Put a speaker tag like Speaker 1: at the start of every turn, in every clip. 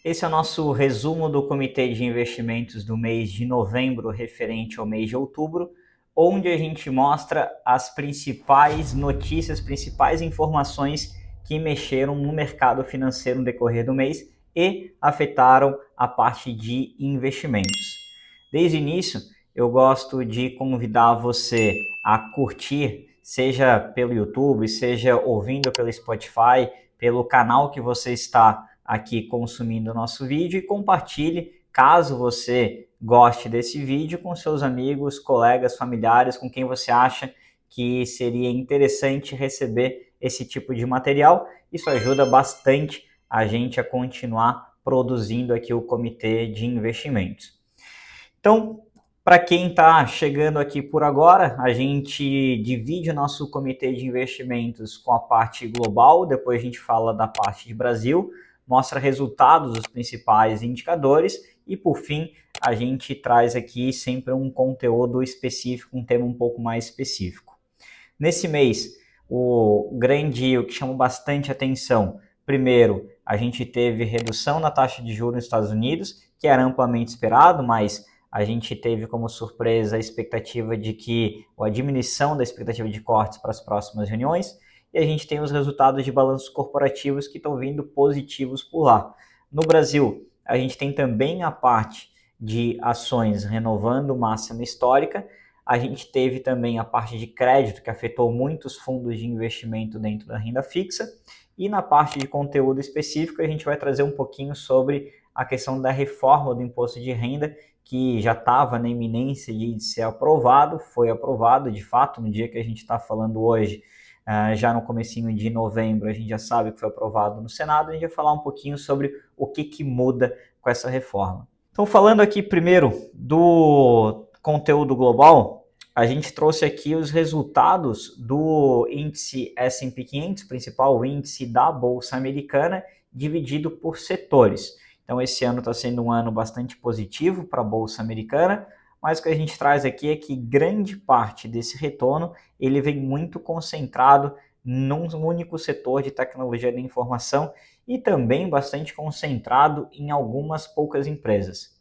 Speaker 1: Esse é o nosso resumo do Comitê de Investimentos do mês de novembro, referente ao mês de outubro, onde a gente mostra as principais notícias, principais informações que mexeram no mercado financeiro no decorrer do mês e afetaram a parte de investimentos. Desde o início, eu gosto de convidar você a curtir, seja pelo YouTube, seja ouvindo pelo Spotify, pelo canal que você está aqui consumindo o nosso vídeo, e compartilhe, caso você goste desse vídeo, com seus amigos, colegas, familiares, com quem você acha que seria interessante receber esse tipo de material. Isso ajuda bastante a gente a continuar produzindo aqui o Comitê de Investimentos. Então, para quem está chegando aqui por agora, a gente divide o nosso comitê de investimentos com a parte global, depois a gente fala da parte de Brasil, mostra resultados dos principais indicadores e, por fim, a gente traz aqui sempre um conteúdo específico, um tema um pouco mais específico. Nesse mês, o que chamou bastante atenção, primeiro, a gente teve redução na taxa de juros nos Estados Unidos, que era amplamente esperado, mas a gente teve como surpresa a expectativa de que a diminuição da expectativa de cortes para as próximas reuniões, e a gente tem os resultados de balanços corporativos que estão vindo positivos por lá. No Brasil, a gente tem também a parte de ações renovando máxima histórica, a gente teve também a parte de crédito que afetou muitos fundos de investimento dentro da renda fixa, e na parte de conteúdo específico a gente vai trazer um pouquinho sobre a questão da reforma do imposto de renda, que já estava na iminência de ser aprovado, foi aprovado de fato no dia que a gente está falando hoje, já no comecinho de novembro, a gente já sabe que foi aprovado no Senado, a gente vai falar um pouquinho sobre o que muda com essa reforma. Então, falando aqui primeiro do conteúdo global, a gente trouxe aqui os resultados do índice S&P 500, principal índice da Bolsa Americana, dividido por setores. Então, esse ano está sendo um ano bastante positivo para a Bolsa Americana, mas o que a gente traz aqui é que grande parte desse retorno ele vem muito concentrado num único setor de tecnologia da informação e também bastante concentrado em algumas poucas empresas.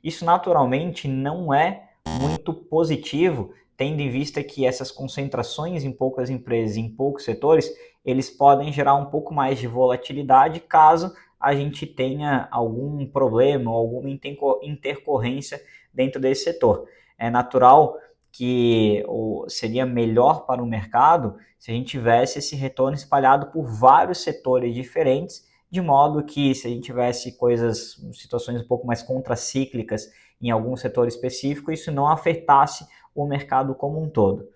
Speaker 1: Isso naturalmente não é muito positivo, tendo em vista que essas concentrações em poucas empresas, em poucos setores, eles podem gerar um pouco mais de volatilidade caso a gente tenha algum problema ou alguma intercorrência dentro desse setor. É natural que seria melhor para o mercado se a gente tivesse esse retorno espalhado por vários setores diferentes, de modo que se a gente tivesse situações um pouco mais contracíclicas em algum setor específico, isso não afetasse o mercado como um todo.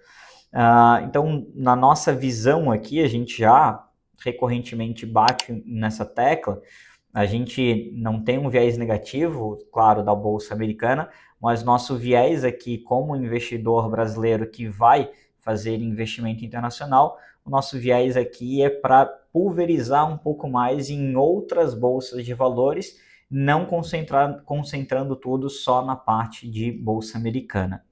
Speaker 1: Então, na nossa visão aqui, a gente já recorrentemente bate nessa tecla. A gente não tem um viés negativo, claro, da Bolsa Americana, mas nosso viés aqui como investidor brasileiro que vai fazer investimento internacional, o nosso viés aqui é para pulverizar um pouco mais em outras bolsas de valores, não concentrando tudo só na parte de Bolsa Americana.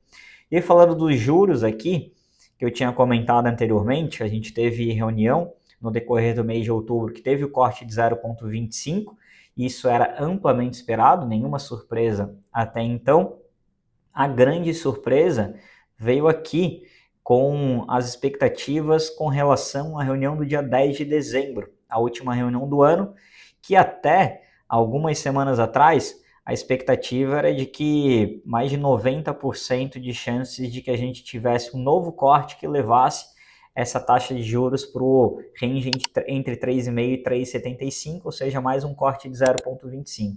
Speaker 1: E falando dos juros aqui, que eu tinha comentado anteriormente, a gente teve reunião no decorrer do mês de outubro que teve o corte de 0,25, isso era amplamente esperado, nenhuma surpresa até então. A grande surpresa veio aqui com as expectativas com relação à reunião do dia 10 de dezembro, a última reunião do ano, que até algumas semanas atrás a expectativa era de que mais de 90% de chances de que a gente tivesse um novo corte que levasse essa taxa de juros para o range entre 3,5% e 3,75%, ou seja, mais um corte de 0,25%.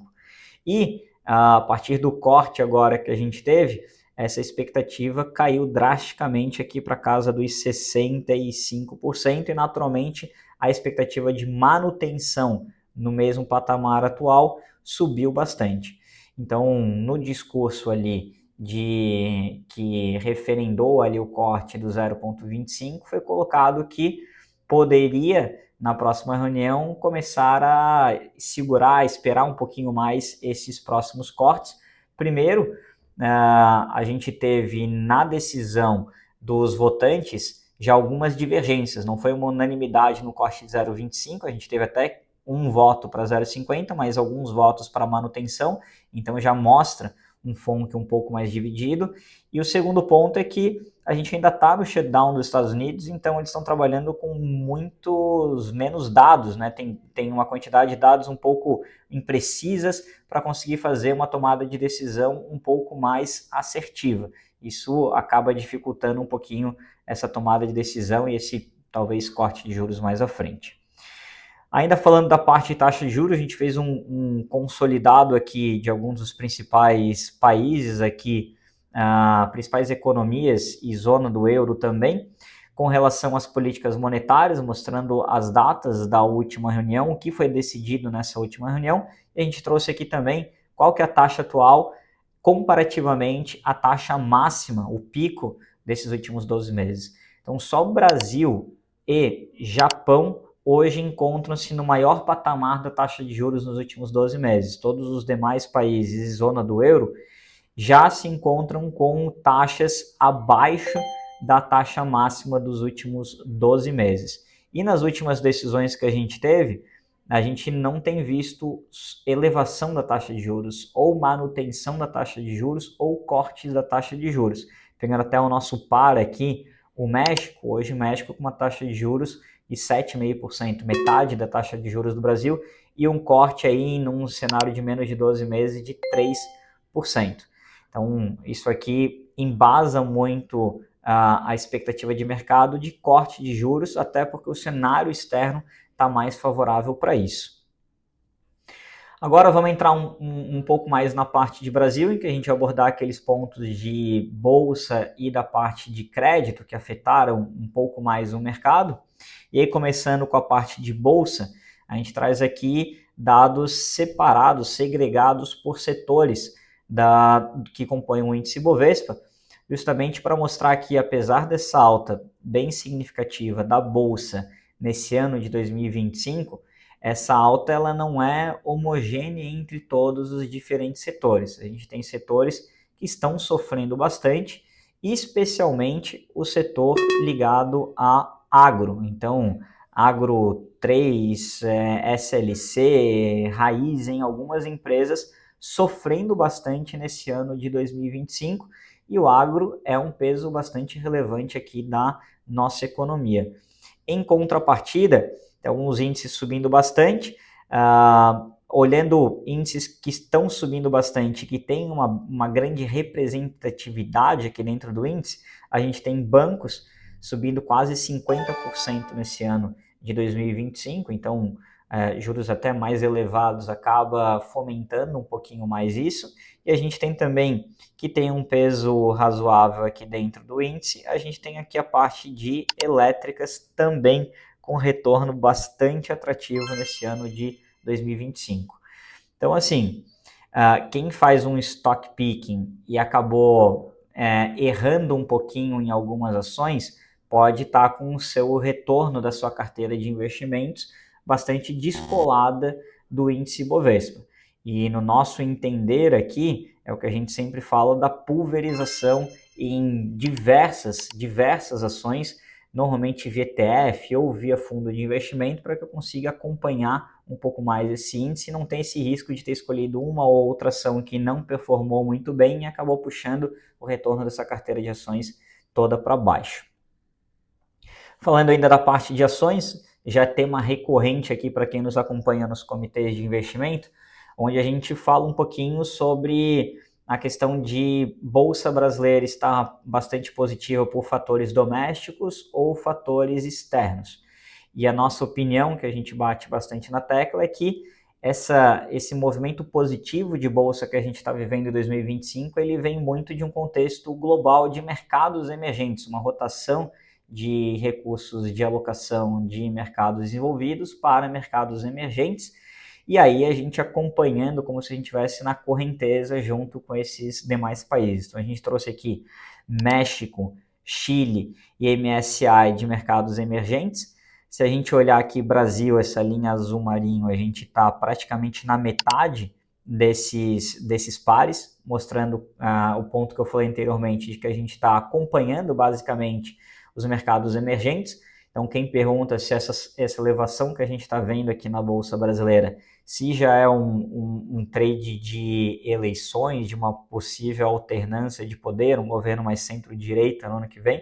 Speaker 1: E a partir do corte agora que a gente teve, essa expectativa caiu drasticamente aqui para casa dos 65% e naturalmente a expectativa de manutenção no mesmo patamar atual subiu bastante. Então, no discurso ali que referendou ali o corte do 0,25, foi colocado que poderia, na próxima reunião, começar a segurar, esperar um pouquinho mais esses próximos cortes. Primeiro, a gente teve na decisão dos votantes já algumas divergências, não foi uma unanimidade no corte de 0,25, a gente teve até um voto para 0,50, mas alguns votos para manutenção, então já mostra um FONC um pouco mais dividido. E o segundo ponto é que a gente ainda está no shutdown dos Estados Unidos, então eles estão trabalhando com muitos menos dados, né? Tem uma quantidade de dados um pouco imprecisas para conseguir fazer uma tomada de decisão um pouco mais assertiva. Isso acaba dificultando um pouquinho essa tomada de decisão e esse talvez corte de juros mais à frente. Ainda falando da parte de taxa de juros, a gente fez um consolidado aqui de alguns dos principais países aqui, principais economias e zona do euro também, com relação às políticas monetárias, mostrando as datas da última reunião, o que foi decidido nessa última reunião, e a gente trouxe aqui também qual que é a taxa atual comparativamente à taxa máxima, o pico desses últimos 12 meses. Então, só o Brasil e Japão hoje encontram-se no maior patamar da taxa de juros nos últimos 12 meses. Todos os demais países e zona do euro já se encontram com taxas abaixo da taxa máxima dos últimos 12 meses. E nas últimas decisões que a gente teve, a gente não tem visto elevação da taxa de juros, ou manutenção da taxa de juros, ou cortes da taxa de juros. Pegando até o nosso par aqui, o México, hoje o México com uma taxa de juros de 7,5%, metade da taxa de juros do Brasil, e um corte aí num cenário de menos de 12 meses de 3%. Então, isso aqui embasa muito a expectativa de mercado de corte de juros, até porque o cenário externo está mais favorável para isso. Agora vamos entrar um pouco mais na parte de Brasil, em que a gente vai abordar aqueles pontos de bolsa e da parte de crédito que afetaram um pouco mais o mercado. E aí, começando com a parte de bolsa, a gente traz aqui dados separados, segregados por setores que compõem o índice Bovespa, justamente para mostrar que, apesar dessa alta bem significativa da bolsa nesse ano de 2025, essa alta ela não é homogênea entre todos os diferentes setores. A gente tem setores que estão sofrendo bastante, especialmente o setor ligado a agro. Então, Agro 3, SLC, Raízen, algumas empresas sofrendo bastante nesse ano de 2025, e o agro é um peso bastante relevante aqui na nossa economia. Em contrapartida, tem alguns índices subindo bastante, olhando índices que estão subindo bastante, que tem uma grande representatividade aqui dentro do índice, a gente tem bancos subindo quase 50% nesse ano de 2025, então juros até mais elevados acaba fomentando um pouquinho mais isso, e a gente tem também, que tem um peso razoável aqui dentro do índice, a gente tem aqui a parte de elétricas também, com retorno bastante atrativo nesse ano de 2025. Então, assim, quem faz um stock picking e acabou errando um pouquinho em algumas ações, pode estar com o seu retorno da sua carteira de investimentos bastante descolada do índice Bovespa. E no nosso entender aqui, é o que a gente sempre fala da pulverização em diversas ações, normalmente via ETF ou via fundo de investimento, para que eu consiga acompanhar um pouco mais esse índice e não ter esse risco de ter escolhido uma ou outra ação que não performou muito bem e acabou puxando o retorno dessa carteira de ações toda para baixo. Falando ainda da parte de ações, já tema recorrente aqui para quem nos acompanha nos comitês de investimento, onde a gente fala um pouquinho sobre a questão de bolsa brasileira estar bastante positiva por fatores domésticos ou fatores externos. E a nossa opinião, que a gente bate bastante na tecla, é que esse movimento positivo de bolsa que a gente está vivendo em 2025, ele vem muito de um contexto global de mercados emergentes, uma rotação de recursos de alocação de mercados desenvolvidos para mercados emergentes, e aí a gente acompanhando como se a gente estivesse na correnteza junto com esses demais países. Então a gente trouxe aqui México, Chile e MSCI de mercados emergentes. Se a gente olhar aqui Brasil, essa linha azul marinho, a gente está praticamente na metade desses pares, mostrando o ponto que eu falei anteriormente, de que a gente está acompanhando basicamente os mercados emergentes. Então, quem pergunta se essa elevação que a gente está vendo aqui na Bolsa Brasileira, se já é um trade de eleições, de uma possível alternância de poder, um governo mais centro-direita no ano que vem,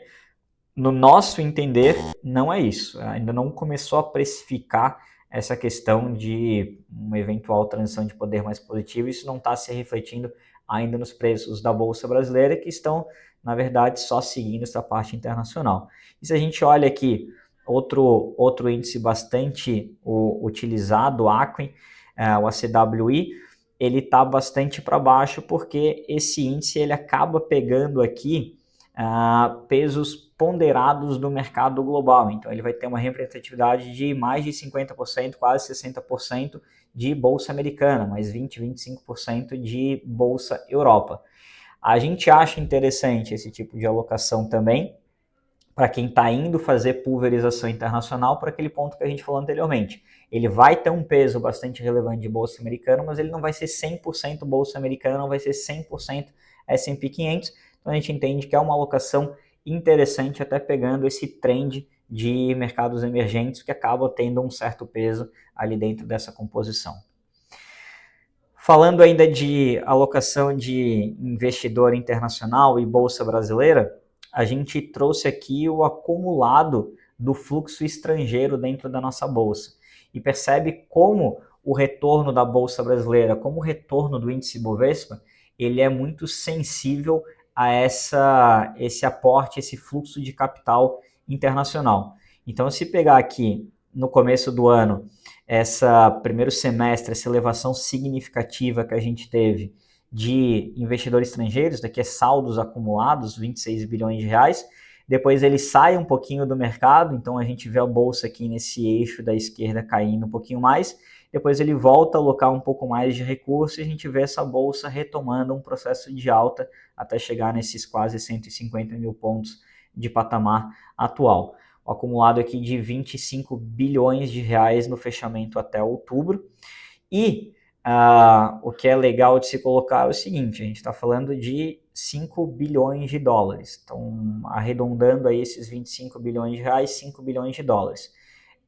Speaker 1: no nosso entender, não é isso. Ainda não começou a precificar essa questão de uma eventual transição de poder mais positiva. Isso não está se refletindo ainda nos preços da Bolsa Brasileira, que estão, na verdade, só seguindo essa parte internacional. E se a gente olha aqui, outro índice bastante utilizado, o Aquin, o ACWI, ele está bastante para baixo, porque esse índice ele acaba pegando aqui pesos ponderados do mercado global. Então, ele vai ter uma representatividade de mais de 50%, quase 60% de Bolsa Americana, mais 20, 25% de Bolsa Europa. A gente acha interessante esse tipo de alocação também, para quem está indo fazer pulverização internacional, por aquele ponto que a gente falou anteriormente. Ele vai ter um peso bastante relevante de Bolsa Americana, mas ele não vai ser 100% Bolsa Americana, não vai ser 100% S&P 500, então a gente entende que é uma alocação interessante, até pegando esse trend de mercados emergentes que acaba tendo um certo peso ali dentro dessa composição. Falando ainda de alocação de investidor internacional e Bolsa Brasileira, a gente trouxe aqui o acumulado do fluxo estrangeiro dentro da nossa bolsa e percebe como o retorno da Bolsa Brasileira, como o retorno do índice Bovespa, ele é muito sensível a esse aporte, esse fluxo de capital internacional. Então, se pegar aqui no começo do ano, primeiro semestre, essa elevação significativa que a gente teve de investidores estrangeiros, daqui é saldos acumulados, 26 bilhões de reais, depois ele sai um pouquinho do mercado, então a gente vê a bolsa aqui nesse eixo da esquerda caindo um pouquinho mais, depois ele volta a alocar um pouco mais de recursos e a gente vê essa bolsa retomando um processo de alta até chegar nesses quase 150 mil pontos de patamar atual. O acumulado aqui de 25 bilhões de reais no fechamento até outubro. E o que é legal de se colocar é o seguinte, a gente está falando de 5 bilhões de dólares. Então, arredondando aí esses 25 bilhões de reais, 5 bilhões de dólares.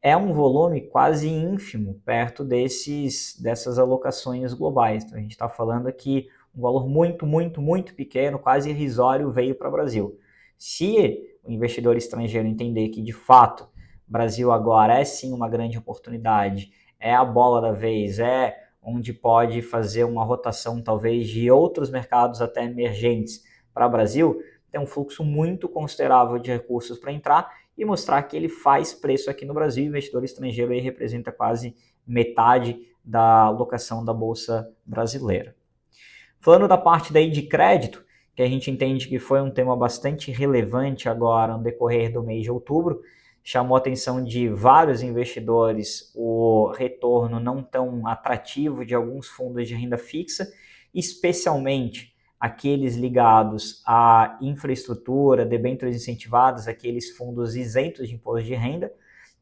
Speaker 1: É um volume quase ínfimo perto dessas alocações globais. Então, a gente está falando aqui um valor muito, muito, muito pequeno, quase irrisório, veio para o Brasil. Se o investidor estrangeiro entender que, de fato, o Brasil agora é sim uma grande oportunidade, é a bola da vez, é onde pode fazer uma rotação talvez de outros mercados até emergentes para o Brasil, tem um fluxo muito considerável de recursos para entrar e mostrar que ele faz preço aqui no Brasil. O investidor estrangeiro aí representa quase metade da alocação da Bolsa Brasileira. Falando da parte daí de crédito, que a gente entende que foi um tema bastante relevante agora no decorrer do mês de outubro, chamou a atenção de vários investidores o retorno não tão atrativo de alguns fundos de renda fixa, especialmente aqueles ligados à infraestrutura, debêntures incentivadas, aqueles fundos isentos de imposto de renda.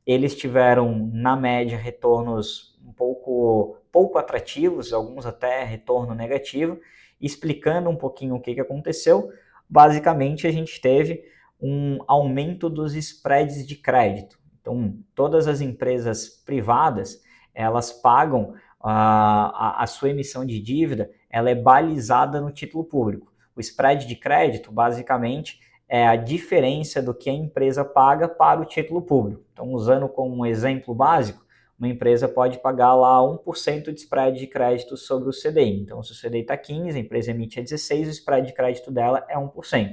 Speaker 1: Eles tiveram, na média, retornos um pouco atrativos, alguns até retorno negativo. Explicando um pouquinho o que aconteceu, basicamente a gente teve um aumento dos spreads de crédito. Então, todas as empresas privadas, elas pagam a sua emissão de dívida, ela é balizada no título público. O spread de crédito, basicamente, é a diferença do que a empresa paga para o título público. Então, usando como um exemplo básico, uma empresa pode pagar lá 1% de spread de crédito sobre o CDI. Então, se o CDI está 15, a empresa emite a 16, o spread de crédito dela é 1%.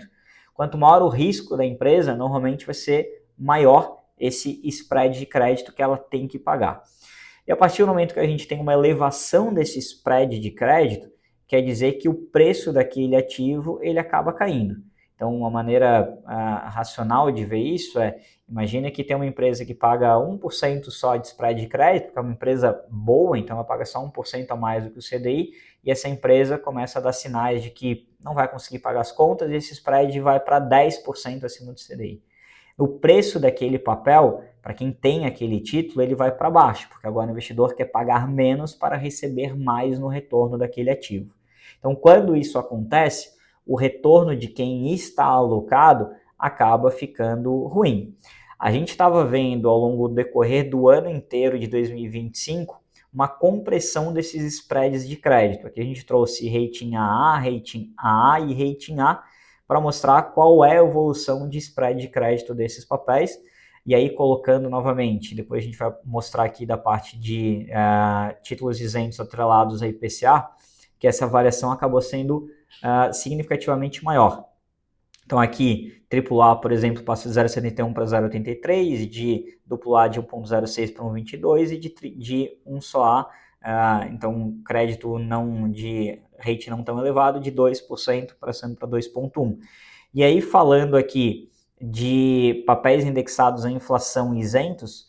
Speaker 1: Quanto maior o risco da empresa, normalmente vai ser maior esse spread de crédito que ela tem que pagar. E a partir do momento que a gente tem uma elevação desse spread de crédito, quer dizer que o preço daquele ativo ele acaba caindo. Então, uma maneira racional de ver isso imagina que tem uma empresa que paga 1% só de spread de crédito, que é uma empresa boa, então ela paga só 1% a mais do que o CDI, e essa empresa começa a dar sinais de que não vai conseguir pagar as contas, e esse spread vai para 10% acima do CDI. O preço daquele papel, para quem tem aquele título, ele vai para baixo, porque agora o investidor quer pagar menos para receber mais no retorno daquele ativo. Então, quando isso acontece, o retorno de quem está alocado acaba ficando ruim. A gente estava vendo ao longo do decorrer do ano inteiro de 2025 uma compressão desses spreads de crédito. Aqui a gente trouxe rating AA, rating AA e rating A para mostrar qual é a evolução de spread de crédito desses papéis. E aí, colocando novamente, depois a gente vai mostrar aqui da parte de títulos isentos atrelados a IPCA, que essa variação acabou sendo significativamente maior. Então aqui, AAA, por exemplo, passa de 0,71 para 0,83, de AA de 1,06 para 1,22 e de um só A, então crédito não de rate não tão elevado, de 2% passando para 2,1. E aí, falando aqui de papéis indexados à inflação isentos,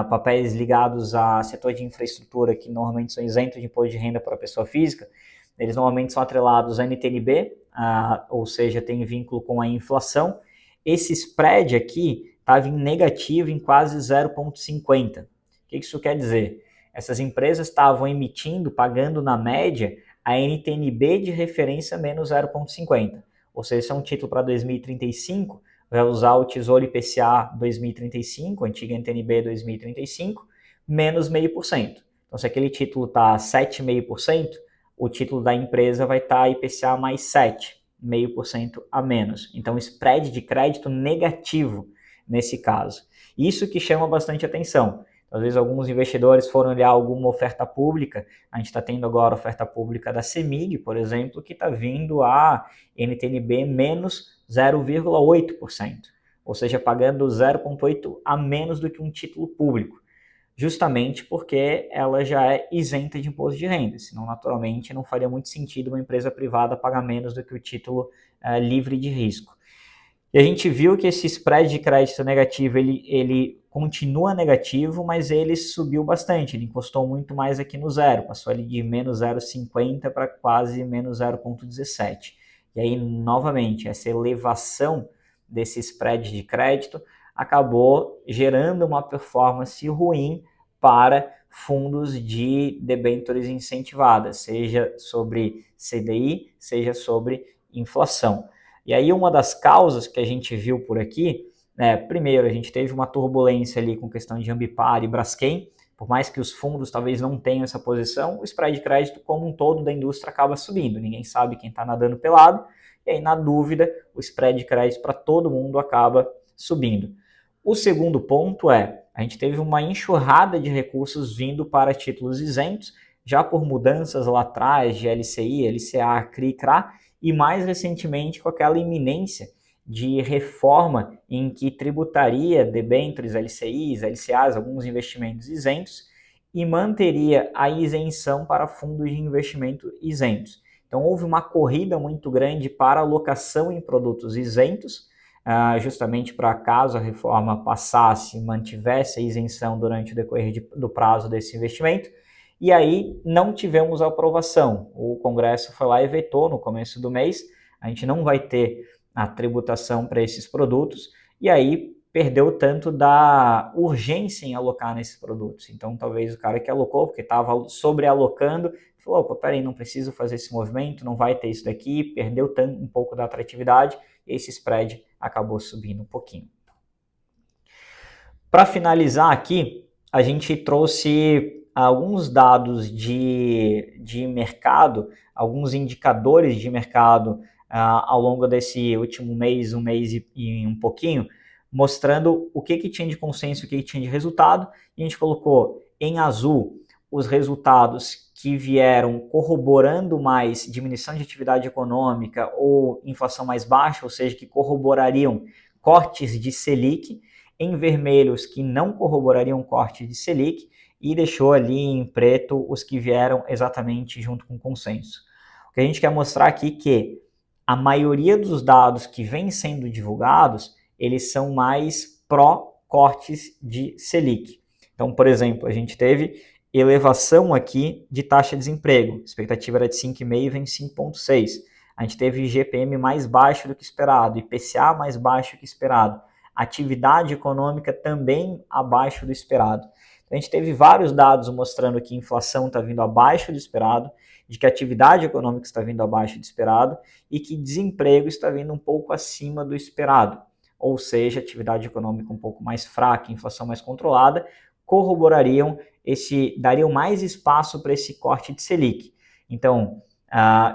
Speaker 1: papéis ligados a setor de infraestrutura, que normalmente são isentos de imposto de renda para a pessoa física, eles normalmente são atrelados a NTNB, ou seja, tem vínculo com a inflação. Esse spread aqui estava em negativo em quase 0,50. O que isso quer dizer? Essas empresas estavam emitindo, pagando na média, a NTNB de referência menos 0,50. Ou seja, se é um título para 2035, vai usar o Tesouro IPCA 2035, antiga NTNB 2035, menos 0,5%. Então, se aquele título está 7,5%, o título da empresa vai estar IPCA mais 7, 0,5% a menos. Então, spread de crédito negativo nesse caso. Isso que chama bastante atenção. Às vezes, alguns investidores foram olhar alguma oferta pública. A gente está tendo agora a oferta pública da CEMIG, por exemplo, que está vindo a NTNB menos 0,8%. Ou seja, pagando 0,8% a menos do que um título público. Justamente porque ela já é isenta de imposto de renda, senão naturalmente não faria muito sentido uma empresa privada pagar menos do que o título livre de risco. E a gente viu que esse spread de crédito negativo, ele continua negativo, mas ele subiu bastante, ele encostou muito mais aqui no zero, passou ali de menos 0,50 para quase menos 0,17. E aí, novamente, essa elevação desse spread de crédito acabou gerando uma performance ruim para fundos de debêntures incentivadas, seja sobre CDI, seja sobre inflação. E aí uma das causas que a gente viu por aqui, primeiro a gente teve uma turbulência ali com questão de Ambipar e Braskem, por mais que os fundos talvez não tenham essa posição, o spread de crédito como um todo da indústria acaba subindo, ninguém sabe quem está nadando pelado, e aí na dúvida o spread de crédito para todo mundo acaba subindo. O segundo ponto a gente teve uma enxurrada de recursos vindo para títulos isentos, já por mudanças lá atrás de LCI, LCA, CRI, CRA, e mais recentemente com aquela iminência de reforma em que tributaria debêntures, LCIs, LCAs, alguns investimentos isentos, e manteria a isenção para fundos de investimento isentos. Então houve uma corrida muito grande para alocação em produtos isentos, justamente para caso a reforma passasse, mantivesse a isenção durante o decorrer do prazo desse investimento, e aí não tivemos a aprovação. O Congresso foi lá e vetou no começo do mês, a gente não vai ter a tributação para esses produtos, e aí perdeu tanto da urgência em alocar nesses produtos. Então talvez o cara que alocou, porque estava sobrealocando, falou, opa, peraí, não preciso fazer esse movimento, não vai ter isso daqui, perdeu um pouco da atratividade, e esse spread acabou subindo um pouquinho. Para finalizar aqui, a gente trouxe alguns dados de mercado, alguns indicadores de mercado ao longo desse último mês, um mês e um pouquinho, mostrando o que tinha de consenso, o que tinha de resultado, e a gente colocou em azul os resultados que vieram corroborando mais diminuição de atividade econômica ou inflação mais baixa, ou seja, que corroborariam cortes de Selic, em vermelhos que não corroborariam corte de Selic, e deixou ali em preto os que vieram exatamente junto com o consenso. O que a gente quer mostrar aqui é que a maioria dos dados que vêm sendo divulgados, eles são mais pró-cortes de Selic. Então, por exemplo, a gente teve elevação aqui de taxa de desemprego. A expectativa era de 5,5 e vem 5,6. A gente teve IGPM mais baixo do que esperado, IPCA mais baixo do que esperado. Atividade econômica também abaixo do esperado. Então, a gente teve vários dados mostrando que a inflação está vindo abaixo do esperado, de que a atividade econômica está vindo abaixo do esperado e que desemprego está vindo um pouco acima do esperado. ou seja, atividade econômica um pouco mais fraca, inflação mais controlada, corroborariam dariam mais espaço para esse corte de Selic. Então,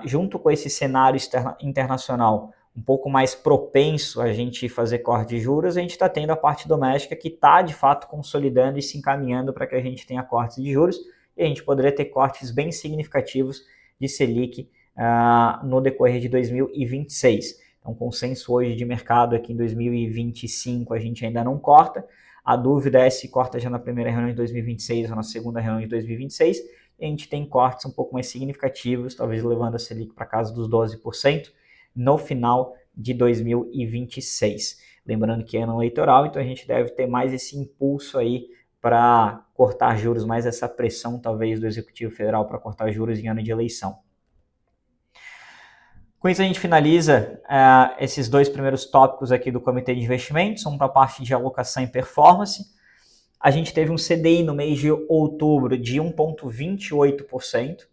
Speaker 1: junto com esse cenário internacional um pouco mais propenso a gente fazer corte de juros, a gente está tendo a parte doméstica que está, de fato, consolidando e se encaminhando para que a gente tenha cortes de juros, e a gente poderia ter cortes bem significativos de Selic no decorrer de 2026. Então, consenso hoje de mercado é que em 2025 a gente ainda não corta. A dúvida é se corta já na primeira reunião de 2026 ou na segunda reunião de 2026. E a gente tem cortes um pouco mais significativos, talvez levando a Selic para casa dos 12% no final de 2026. Lembrando que é ano eleitoral, então a gente deve ter mais esse impulso aí para cortar juros, mais essa pressão talvez do Executivo Federal para cortar juros em ano de eleição. Com isso a gente finaliza esses dois primeiros tópicos aqui do Comitê de Investimentos, para a parte de alocação e performance. A gente teve um CDI no mês de outubro de 1,28%,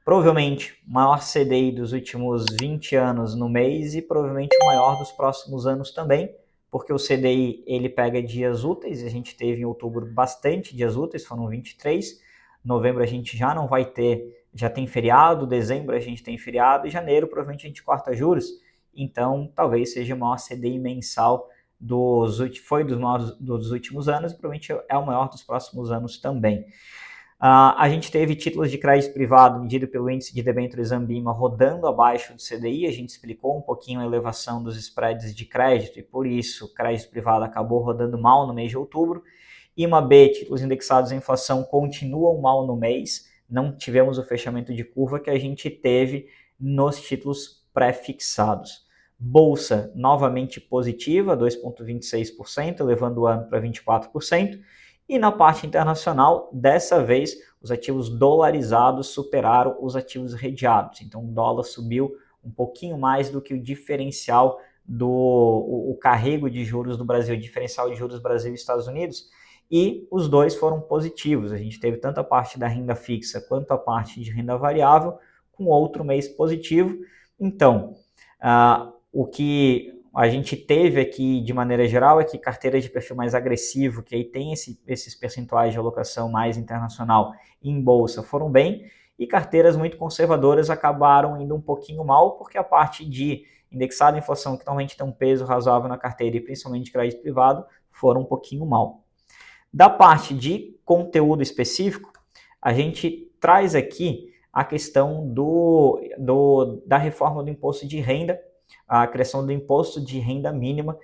Speaker 1: provavelmente o maior CDI dos últimos 20 anos no mês e provavelmente o maior dos próximos anos também, porque o CDI ele pega dias úteis, a gente teve em outubro bastante dias úteis, foram 23, novembro a gente já não vai ter, já tem feriado, dezembro a gente tem feriado e janeiro provavelmente a gente corta juros, então talvez seja o maior CDI mensal dos últimos anos e provavelmente é o maior dos próximos anos também. A gente teve títulos de crédito privado medido pelo índice de debêntures Ambima rodando abaixo do CDI, a gente explicou um pouquinho a elevação dos spreads de crédito e por isso o crédito privado acabou rodando mal no mês de outubro. IMA-B, títulos indexados à inflação, continuam mal no mês, não tivemos o fechamento de curva que a gente teve nos títulos pré-fixados. Bolsa novamente positiva, 2,26%, levando o ano para 24%. E na parte internacional, dessa vez, os ativos dolarizados superaram os ativos redeados. Então, o dólar subiu um pouquinho mais do que o diferencial o carrego de juros do Brasil, o diferencial de juros Brasil e Estados Unidos. E os dois foram positivos. A gente teve tanto a parte da renda fixa quanto a parte de renda variável, com outro mês positivo. Então, o que a gente teve aqui, de maneira geral, é que carteiras de perfil mais agressivo, que aí tem esses percentuais de alocação mais internacional em bolsa, foram bem, e carteiras muito conservadoras acabaram indo um pouquinho mal, porque a parte de indexada à inflação, que normalmente tem um peso razoável na carteira, e principalmente crédito privado, foram um pouquinho mal. Da parte de conteúdo específico, a gente traz aqui a questão da reforma do imposto de renda, a criação do imposto de renda mínima,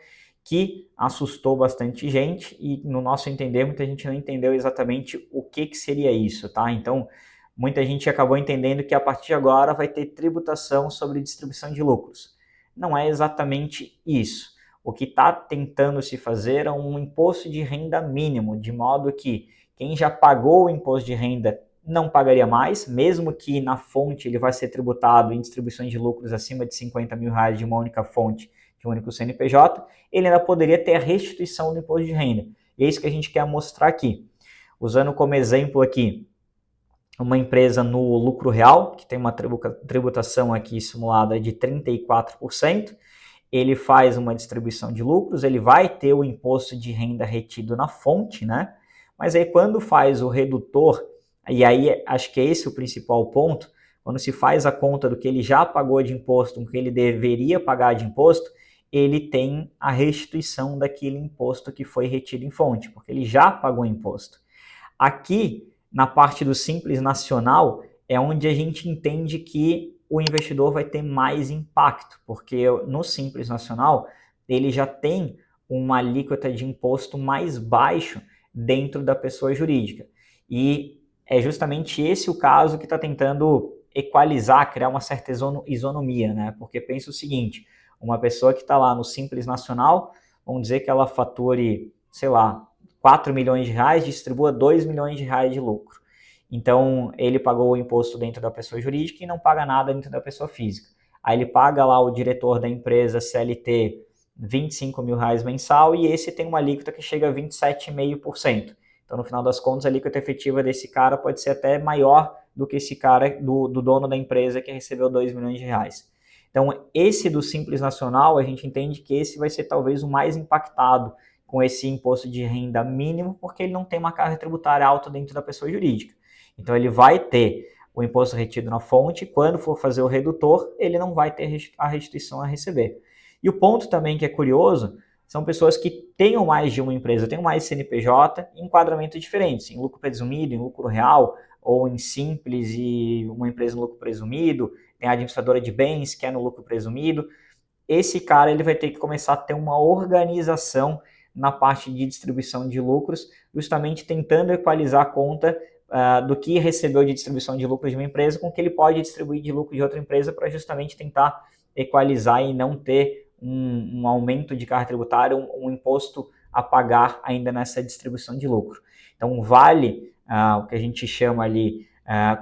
Speaker 1: que assustou bastante gente e, no nosso entender, muita gente não entendeu exatamente o que seria isso, tá? Então, muita gente acabou entendendo que a partir de agora vai ter tributação sobre distribuição de lucros. Não é exatamente isso. O que está tentando se fazer é um imposto de renda mínimo, de modo que quem já pagou o imposto de renda não pagaria mais, mesmo que na fonte ele vai ser tributado em distribuições de lucros acima de 50 mil reais de uma única fonte, de um único CNPJ, ele ainda poderia ter a restituição do imposto de renda. E é isso que a gente quer mostrar aqui. Usando como exemplo aqui, uma empresa no lucro real, que tem uma tributação aqui simulada de 34%, ele faz uma distribuição de lucros, ele vai ter o imposto de renda retido na fonte, né? Mas aí quando faz o redutor, e aí acho que é esse o principal ponto, quando se faz a conta do que ele já pagou de imposto, do que ele deveria pagar de imposto, ele tem a restituição daquele imposto que foi retido em fonte, porque ele já pagou imposto. Aqui, na parte do Simples Nacional, é onde a gente entende que o investidor vai ter mais impacto, porque no Simples Nacional, ele já tem uma alíquota de imposto mais baixo dentro da pessoa jurídica. E é justamente esse o caso que está tentando equalizar, criar uma certa isonomia, né? Porque pensa o seguinte, uma pessoa que está lá no Simples Nacional, vamos dizer que ela fature, sei lá, 4 milhões de reais, distribua 2 milhões de reais de lucro. Então, ele pagou o imposto dentro da pessoa jurídica e não paga nada dentro da pessoa física. Aí ele paga lá o diretor da empresa CLT 25 mil reais mensal e esse tem uma alíquota que chega a 27,5%. Então, no final das contas, a alíquota efetiva desse cara pode ser até maior do que esse cara, do dono da empresa que recebeu 2 milhões de reais. Então, esse do Simples Nacional, a gente entende que esse vai ser talvez o mais impactado com esse imposto de renda mínimo, porque ele não tem uma carga tributária alta dentro da pessoa jurídica. Então, ele vai ter o imposto retido na fonte, quando for fazer o redutor, ele não vai ter a restituição a receber. E o ponto também que é curioso, são pessoas que tenham mais de uma empresa, tenham mais CNPJ em enquadramentos diferentes, em lucro presumido, em lucro real, ou em simples e uma empresa no lucro presumido, tem a administradora de bens que é no lucro presumido. Esse cara ele vai ter que começar a ter uma organização na parte de distribuição de lucros, justamente tentando equalizar a conta do que recebeu de distribuição de lucros de uma empresa com o que ele pode distribuir de lucro de outra empresa para justamente tentar equalizar e não ter um aumento de carga tributária, um imposto a pagar ainda nessa distribuição de lucro. Então, vale o que a gente chama ali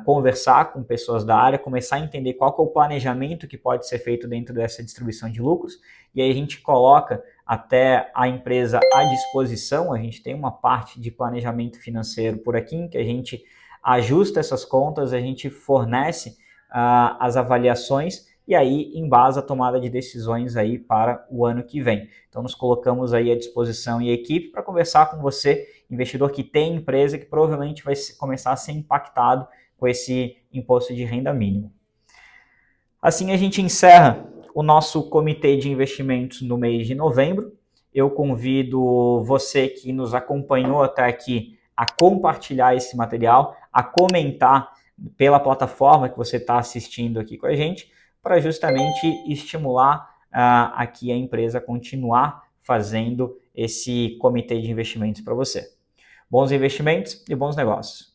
Speaker 1: conversar com pessoas da área, começar a entender qual que é o planejamento que pode ser feito dentro dessa distribuição de lucros, e aí a gente coloca até a empresa à disposição, a gente tem uma parte de planejamento financeiro por aqui, em que a gente ajusta essas contas, a gente fornece as avaliações, e aí embasa a tomada de decisões aí para o ano que vem. Então, nos colocamos aí à disposição e equipe para conversar com você, investidor que tem empresa que provavelmente vai começar a ser impactado com esse imposto de renda mínimo. Assim, a gente encerra o nosso comitê de investimentos no mês de novembro. Eu convido você que nos acompanhou até aqui a compartilhar esse material, a comentar pela plataforma que você está assistindo aqui com a gente, para justamente estimular aqui a empresa a continuar fazendo esse comitê de investimentos para você. Bons investimentos e bons negócios.